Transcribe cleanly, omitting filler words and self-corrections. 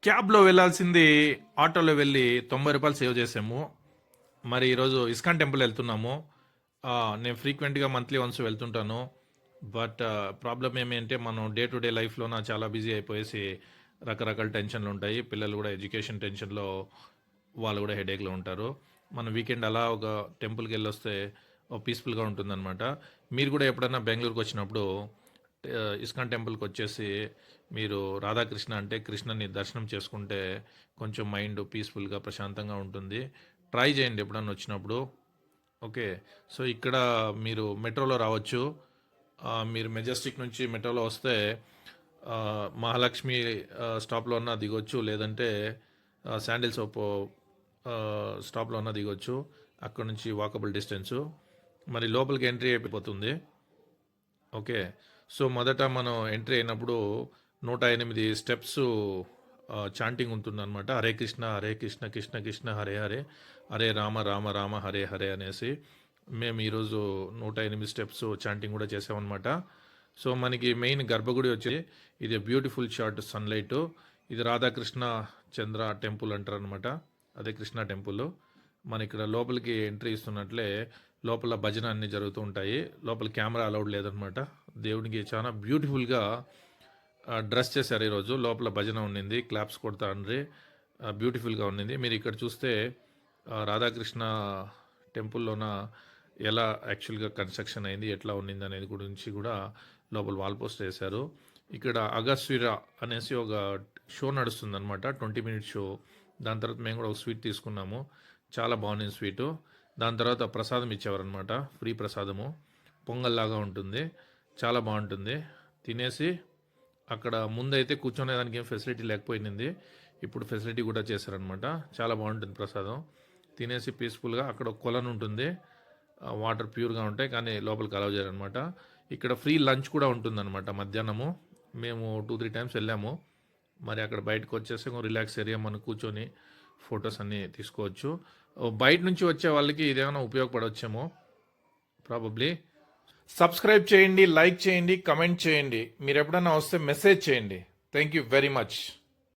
క్యాబ్లో వెళ్ళాల్సింది ఆటోలో వెళ్ళి 90 రూపాయలు సేవ్ చేసాము. మరి ఈరోజు ఇస్కాన్ టెంపుల్ వెళ్తున్నాము. నేను ఫ్రీక్వెంట్గా మంత్లీ వన్స్ వెళ్తుంటాను. బట్ ప్రాబ్లం ఏమంటే మనం డే టు డే లైఫ్లో చాలా బిజీ అయిపోయేసి రకరకాల టెన్షన్లు ఉంటాయి. పిల్లలు కూడా ఎడ్యుకేషన్ టెన్షన్లో వాళ్ళు కూడా హెడేక్లో ఉంటారు. మన వీకెండ్ అలా ఒక టెంపుల్కి వెళ్ళొస్తే పీస్ఫుల్గా ఉంటుందన్నమాట. మీరు కూడా ఎప్పుడైనా బెంగళూరుకి వచ్చినప్పుడు ఇస్కాన్ టెంపుల్కి వచ్చేసి మీరు రాధాకృష్ణ అంటే కృష్ణని దర్శనం చేసుకుంటే కొంచెం మైండ్ పీస్ఫుల్గా ప్రశాంతంగా ఉంటుంది. ట్రై చేయండి ఎప్పుడన్నా వచ్చినప్పుడు. ఓకే. సో ఇక్కడ మీరు మెట్రోలో రావచ్చు. మీరు మెజెస్టిక్ నుంచి మెట్రోలో వస్తే మహాలక్ష్మి స్టాప్లో ఉన్న దిగొచ్చు, లేదంటే శాండిల్ సోప్ స్టాప్లో ఉన్న దిగొచ్చు. అక్కడ నుంచి వాకబుల్ డిస్టెన్సు. మరి లోపలికి ఎంట్రీ అయిపోతుంది. ఓకే. సో మొదట మనం ఎంట్రీ అయినప్పుడు 108 స్టెప్స్ చాంటింగ్ ఉంటుందన్నమాట. హరే కృష్ణ హరే కృష్ణ కృష్ణ కృష్ణ హరే హరే, హరే రామ రామ రామ హరే హరే అనేసి మేము ఈరోజు 108 స్టెప్స్ చాంటింగ్ కూడా చేసామన్నమాట. సో మనకి మెయిన్ గర్భగుడి వచ్చి ఇది బ్యూటిఫుల్ షార్ట్ సన్లైట్. ఇది రాధాకృష్ణ చంద్ర టెంపుల్ అంటారు అనమాట. అదే కృష్ణ టెంపుల్. మన ఇక్కడ లోపలికి ఎంట్రీ ఇస్తున్నట్లే లోపల భజన అన్నీ జరుగుతూ ఉంటాయి. లోపల కెమెరా అలౌడ్ లేదనమాట. దేవుడికి చాలా బ్యూటిఫుల్గా డ్రెస్ చేశారు ఈరోజు. లోపల భజన ఉండింది, క్లాప్స్ కొడతా అండ్రి, బ్యూటిఫుల్గా ఉండింది. మీరు ఇక్కడ చూస్తే రాధాకృష్ణ టెంపుల్లోన ఎలా యాక్చువల్గా కన్స్ట్రక్షన్ అయింది, ఎట్లా ఉండింది అనేది గురించి కూడా లోపల వాల్ పోస్ట్ వేశారు. ఇక్కడ అగస్వీర అనేసి ఒక షో నడుస్తుంది అనమాట, 20 minute షో. దాని తర్వాత మేము కూడా ఒక స్వీట్ తీసుకున్నాము, చాలా బాగుంది స్వీటు. దాని తర్వాత ప్రసాదం ఇచ్చేవారనమాట, ఫ్రీ ప్రసాదము, పొంగల్లాగా ఉంటుంది, చాలా బాగుంటుంది. తినేసి అక్కడ ముందైతే కూర్చోనేదానికి ఏం ఫెసిలిటీ లేకపోయింది, ఇప్పుడు ఫెసిలిటీ కూడా చేశారనమాట. చాలా బాగుంటుంది ప్రసాదం. తినేసి పీస్ఫుల్గా అక్కడ ఒక కొలను ఉంటుంది, వాటర్ ప్యూర్గా ఉంటాయి, కానీ లోపలికి అలౌ చేయారనమాట. ఇక్కడ ఫ్రీ లంచ్ కూడా ఉంటుందన్నమాట మధ్యాహ్నము. మేము 2-3 times వెళ్ళాము. మరి అక్కడ బయటకు వచ్చేసి రిలాక్స్ ఏరియా మనం కూర్చొని ఫొటోస్ అన్నీ తీసుకోవచ్చు. బయట నుంచి వచ్చే వాళ్ళకి ఇదేమైనా ఉపయోగపడవచ్చేమో ప్రాబబ్లీ. సబ్స్క్రైబ్ చేయండి, లైక్ చేయండి, కమెంట్ చేయండి. మీరు ఎప్పుడైనా వస్తే మెసేజ్ చేయండి. Thank you very much.